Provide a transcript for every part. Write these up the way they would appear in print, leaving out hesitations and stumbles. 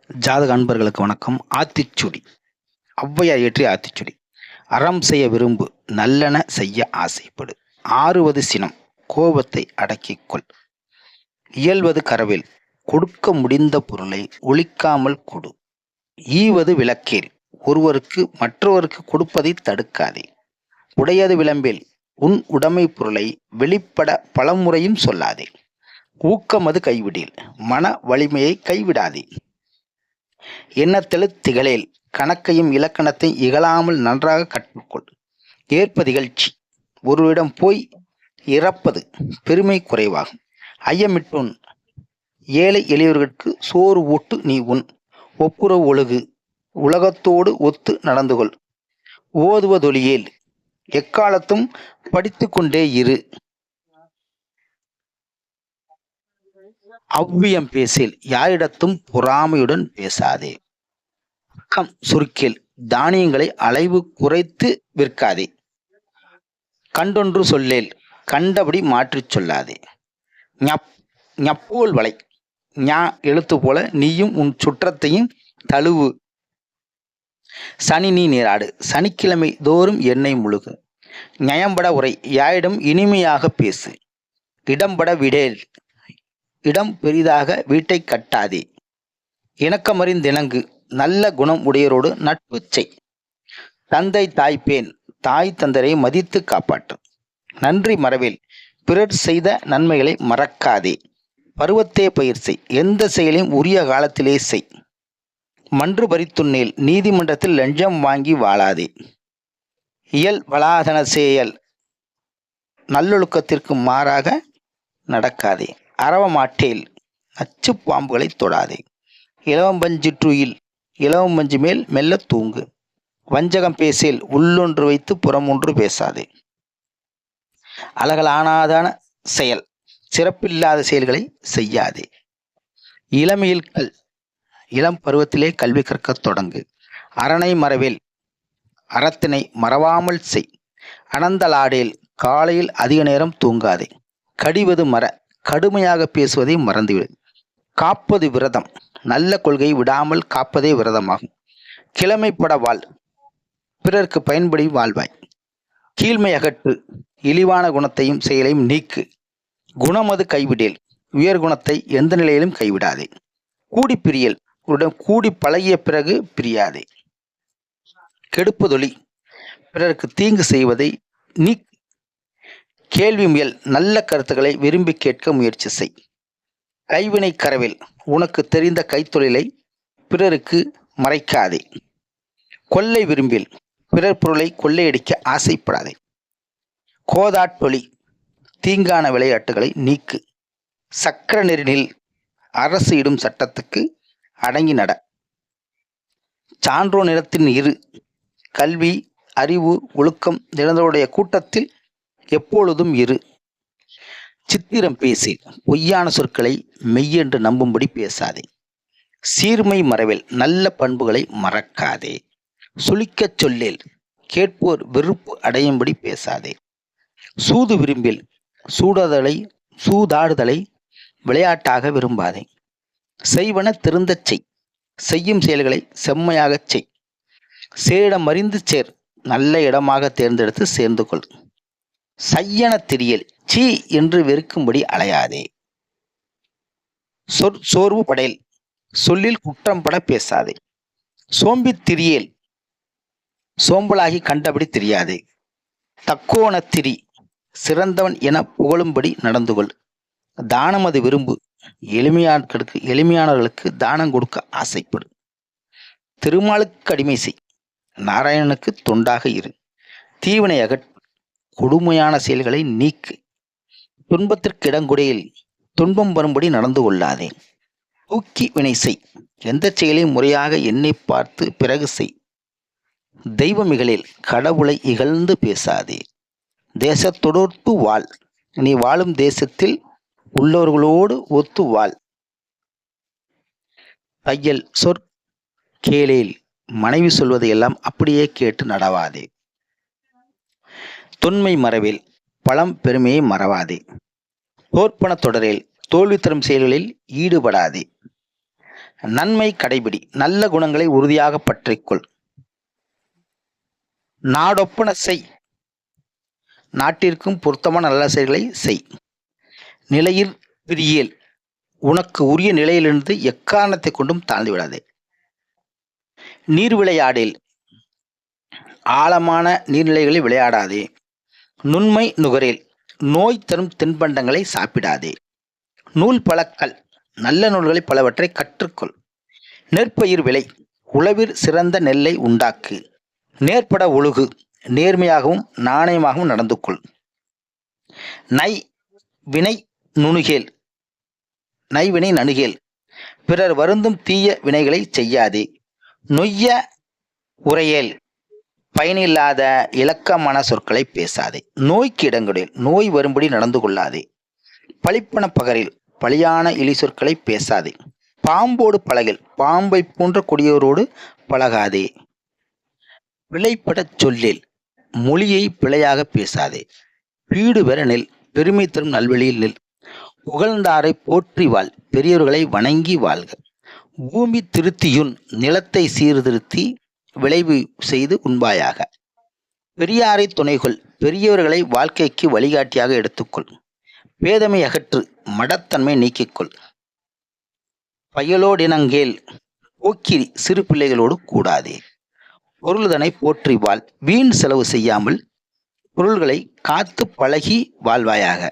ஜாதக அன்பர்களுக்கு வணக்கம். ஆத்திச்சூடி. ஔவையார் இயற்றிய ஆத்திச்சூடி. அறம் செய்ய விரும்பு, நல்லன செய்ய ஆசைப்படு. ஆறுவது சினம், கோபத்தை அடக்கிக் கொள். இயல்வது கரவேல், கொடுக்க முடிந்த பொருளை ஒழிக்காமல் கொடு. ஈவது விளக்கேல், ஒருவருக்கு மற்றவருக்கு கொடுப்பதை தடுக்காதே. உடையது விளம்பேல், உன் உடைமை பொருளை வெளிப்பட பலமுறையும் சொல்லாதே. ஊக்கமது கைவிடேல், மன வலிமையை கைவிடாதே. எண்ணத்தெழு திகழேல், கணக்கையும் இலக்கணத்தை இகழாமல் நன்றாக கற்றுக்கொள். ஏற்பது இகழ்ச்சி, ஒருவரிடம் போய் இறப்பது பெருமை குறைவாகும். ஐயமிட்டுன், ஏழை எளியவர்களுக்கு சோறு ஊட்டு நீ உன். ஒப்புரவு ஒழுகு, உலகத்தோடு ஒத்து நடந்துகொள். ஓதுவதொழியேல், எக்காலத்தும் படித்து கொண்டே இரு. அவ்வியம் பேசேல், யாரிடத்தும் பொறாமையுடன் பேசாதே. பக்கம் சுருக்கேல், தானியங்களை அளவு குறைத்து விற்காதே. கண்டொன்று சொல்லேல், கண்டபடி மாற்றிச் சொல்லாதே. ஞப்போல் வளை, ஞா எழுத்து போல நீயும் உன் சுற்றத்தையும் தழுவு. சனி நீ நீராடு, சனிக்கிழமை தோறும் எண்ணெய் முழுகு. நியம்பட உரை, யாரிடம் இனிமையாக பேசு. இடம்பட விடேல், இடம் பெரிதாக வீட்டை கட்டாதே. இணக்கமறிந்திணங்கு, நல்ல குணம் உடையரோடு நட்பு செய். தந்தை தாய்ப்பேன், தாய் தந்தரை மதித்து காப்பாற்று. நன்றி மறவேல், பிறர் செய்த நன்மைகளை மறக்காதே. பருவத்தே பயிர் செய், எந்த செயலையும் உரிய காலத்திலே செய். மன்று பறித்துண்ணேல், நீதிமன்றத்தில் லஞ்சம் வாங்கி வாழாதே. இயல் வளாதன செயல், நல்லொழுக்கத்திற்கு மாறாக நடக்காதே. அறவமாட்டேல், நச்சு பாம்புகளை தொடாதே. இளவம்பஞ்சிற்றுயில், இளவம்பஞ்சு மேல் மெல்ல தூங்கு. வஞ்சகம் பேசேல், உள்ளொன்று வைத்து புறமொன்று பேசாதே. அழகலானாதான செயல், சிறப்பில்லாத செயல்களை செய்யாதே. இளமையில் கல், இளம் பருவத்திலே கல்வி கற்கத் தொடங்கு. அரணை மறவேல், அறத்தினை மறவாமல் செய். அனந்தலாடேல், காலையில் அதிக நேரம் தூங்காதே. கடிவது மற, கடுமையாக பேசுவதை மறந்துவிடு. காப்பது விரதம், நல்ல கொள்கை விடாமல் காப்பதே விரதமாகும். கிழமைப்பட வாழ், பிறர்க்கு பயன்படி வாழ்வாய். கீழ்மை அகற்று, இழிவான குணத்தையும் செயலையும் நீக்கு. குணமது கைவிடேல், உயர் குணத்தை எந்த நிலையிலும் கைவிடாதே. கூடி பிரியல், உடன் கூடி பழகிய பிறகு பிரியாதே. கெடுப்பதொழி, பிறருக்கு தீங்கு செய்வதை நீக்கு. கேள்வி முயல், நல்ல கருத்துக்களை விரும்பி கேட்க முயற்சி செய். கைவினை கரவேல், உனக்கு தெரிந்த கைத்தொழிலை பிறருக்கு மறைக்காதே. கொள்ளை விரும்பில், பிறர் பொருளை கொள்ளையடிக்க ஆசைப்படாதே. கோதாட்டொழி, தீங்கான விளையாட்டுகளை நீக்கு. சக்கர நெறினில், அரசு இடும் சட்டத்துக்கு அடங்கி நட. சான்றோ நிலத்தின் இரு, கல்வி அறிவு ஒழுக்கம் நிறந்தோருடைய கூட்டத்தில் எப்பொழுதும் இரு. சித்திரம் பேசேல், பொய்யான சொற்களை மெய்யென்று நம்பும்படி பேசாதே. சீர்மை மறவேல், நல்ல பண்புகளை மறக்காதே. சுளிக்கச் சொல்லேல், கேட்போர் வெறுப்பு அடையும்படி பேசாதே. சூது விரும்பில், சூதாடுதலை விளையாட்டாக விரும்பாதே. செய்வன திருந்தச் செய், செய்யும் செயல்களை செம்மையாகச் செய். சேரிடம் அறிந்து சேர், நல்ல இடமாக தேர்ந்தெடுத்து சேர்ந்து கொள். சையன திரியல், சீ என்று வெறுக்கும்படி அலையாதே. சோர்வு படையல், சொல்லில் குற்றம் பட பேசாதே. சோம்பி திரியேல், சோம்பலாகி கண்டபடி தெரியாதே. தக்கோண திரி, சிறந்தவன் என புகழும்படி நடந்து கொள். தானமது விரும்பு, எளிமையானவர்களுக்கு தானம் கொடுக்க ஆசைப்படு. திருமாலுக்கு அடிமை செய், நாராயணனுக்கு தொண்டாக இரு. தீவினை அகற்று, கொடுமையான செயல்களை நீக்கு. துன்பத்திற்கு இடங்குடையில், துன்பம் வரும்படி நடந்து கொள்ளாதே. தூக்கி வினை செய், எந்த செயலையும் முறையாக எண்ணி பார்த்து பிறகு செய். தெய்வம் இகழேல், கடவுளை இகழ்ந்து பேசாதே. தேசத்தொடர்த்து வாழ், நீ வாழும் தேசத்தில் உள்ளவர்களோடு ஒத்து வாழ். தையல் கேளேல், மனைவி சொல்வதையெல்லாம் அப்படியே கேட்டு நடவாதே. தொன்மை மறவேல், பழம் பெருமையை மறவாதே. தோற்பன தொடரேல், தோல்வி தரும் செயல்களில் ஈடுபடாதே. நன்மை கடைபிடி. நல்ல குணங்களை உறுதியாக பற்றிக்கொள். நாடொப்பன செய். நாட்டிற்கும் பொருத்தமான நல்ல செயல்களை செய். நிலையில் பிரியேல். உனக்கு உரிய நிலையிலிருந்து எக்காரணத்தை கொண்டும் தாழ்ந்து விடாதே. நீர் விளையாடேல். ஆழமான நீர்நிலைகளில் விளையாடாதே. நுண்மை நுகரேல். நோய் தரும் தின்பண்டங்களை சாப்பிடாதே. நூல் பழக்கல். நல்ல நூல்களை பலவற்றை கற்றுக்கொள். நெற்பயிர் விளை. உழவிற் சிறந்த நெல்லை உண்டாக்கு. நேர்பட ஒழுகு. நேர்மையாகவும் நாணயமாகவும் நடந்து கொள். நை வினை நுணுகேல். நைவினை நணுகேல். பிறர் வருந்தும் தீய வினைகளை செய்யாதே. நொய்ய உரையேல். பயனில்லாத இலக்கமான சொற்களை பேசாதே. நோய்க்கு இடங்கொடேல். நோய் வரும்படி நடந்து கொள்ளாதே. பழிப்பன பகரில். பழியான இழி சொற்களை பேசாதே. பாம்போடு பழகில். பாம்பை போன்ற கொடியோரோடு பழகாதே. பிழைப்படச் சொல்லில். மொழியை பிழையாக பேசாதே. பீடு பெற நெல். பெருமை தரும் நல்வழியில் நெல். புகழ்ந்தாரை போற்றி வாழ். பெரியவர்களை வணங்கி வாழ்க. பூமி திருத்தியுன். நிலத்தை சீர்திருத்தி விளைவு செய்து உண்பாயாக. பெரியாரை துணைகொள். பெரியவர்களை வாழ்க்கைக்கு வழிகாட்டியாக எடுத்துக்கொள். பேதமை அகற்று. மடத்தன்மை நீக்கிக்கொள். பயலோடினங்கேல். போக்கிரி சிறு பிள்ளைகளோடு கூடாதே. பொருள்தனை போற்றி வாழ். வீண் செலவு செய்யாமல் பொருள்களை காத்து பழகி வாழ்வாயாக.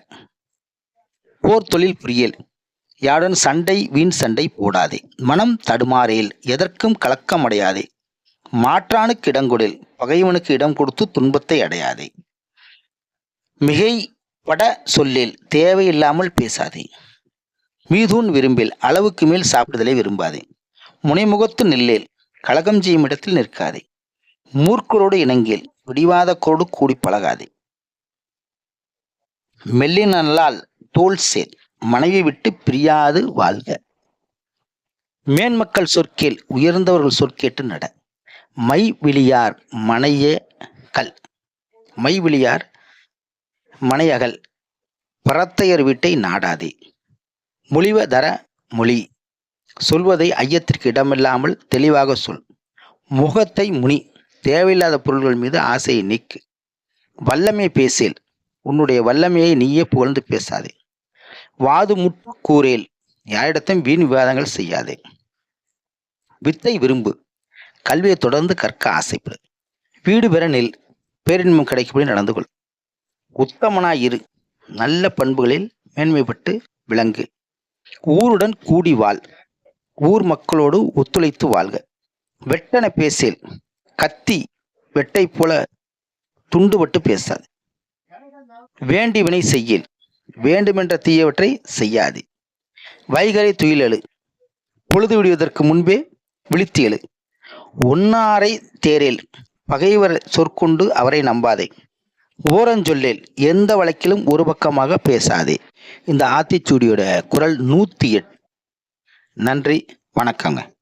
போர் தொழில் புரியேல். யாருடன் சண்டை வீண் சண்டை போடாதே. மனம் தடுமாறேல். எதற்கும் கலக்கமடையாதே. மாற்றானுக்கு இடங்கொடேல். பகைவனுக்கு இடம் கொடுத்து துன்பத்தை அடையாதே. மிகைப்பட சொல்லேல். தேவையில்லாமல் பேசாதே. மீதூன் விரும்பேல். அளவுக்கு மேல் சாப்பிடுதலை விரும்பாதே. முனைமுகத்து நில்லேல். கலகம் செய்யும் இடத்தில் நிற்காதே. மூர்க்கரோடு இணங்கேல். பிடிவாதக்கோடு கூடி பழகாதே. மெல்லினல்லால் தோல் சேர். மனைவி விட்டு பிரியாது வாழ்க. மேன்மக்கள் சொற்கேல். உயர்ந்தவர்கள் சொற்கேட்டு நட. மை விழியார் மனைய கல். மை விழியார் மனையகல். பரத்தையர் வீட்டை நாடாதே. மொழிவ தர மொழி. சொல்வதை ஐயத்திற்கு இடமில்லாமல் தெளிவாக சொல். முகத்தை முனி. தேவையில்லாத பொருள்கள் மீது ஆசையை நீக்கு. வல்லமை பேசேல். உன்னுடைய வல்லமையை நீயே புகழ்ந்து பேசாதே. வாது முற்று கூறேல். யாரிடத்தையும் வீண் விவாதங்கள் செய்யாதே. வித்தை விரும்பு. கல்வியை தொடர்ந்து கற்க ஆசைப்படு. வீடு பெற நெல். பேரின்பம் கிடைக்கும்படி நடந்து கொள். உத்தமனாய் இரு. நல்ல பண்புகளில் மேன்மைப்பட்டு விளங்கு. ஊருடன் கூடி வாழ். ஊர் மக்களோடு ஒத்துழைத்து வாழ்க. வெட்டன பேசேல். கத்தி வெட்டை போல துண்டுபட்டு பேசாது. வேண்டி வினை செய்யேல். வேண்டுமென்ற தீயவற்றை செய்யாது. வைகரை துயிலெழு. பொழுது விடுவதற்கு முன்பே விழித்து எழு. ஒன்னாரை தேரேல். பகைவர் சொற்கொண்டு அவரை நம்பாதே. ஓரஞ்சொல்லேல். எந்த வழக்கிலும் ஒரு பக்கமாக பேசாதே. இந்த ஆத்திச்சூடியோட குரல் 108. நன்றி, வணக்கங்க.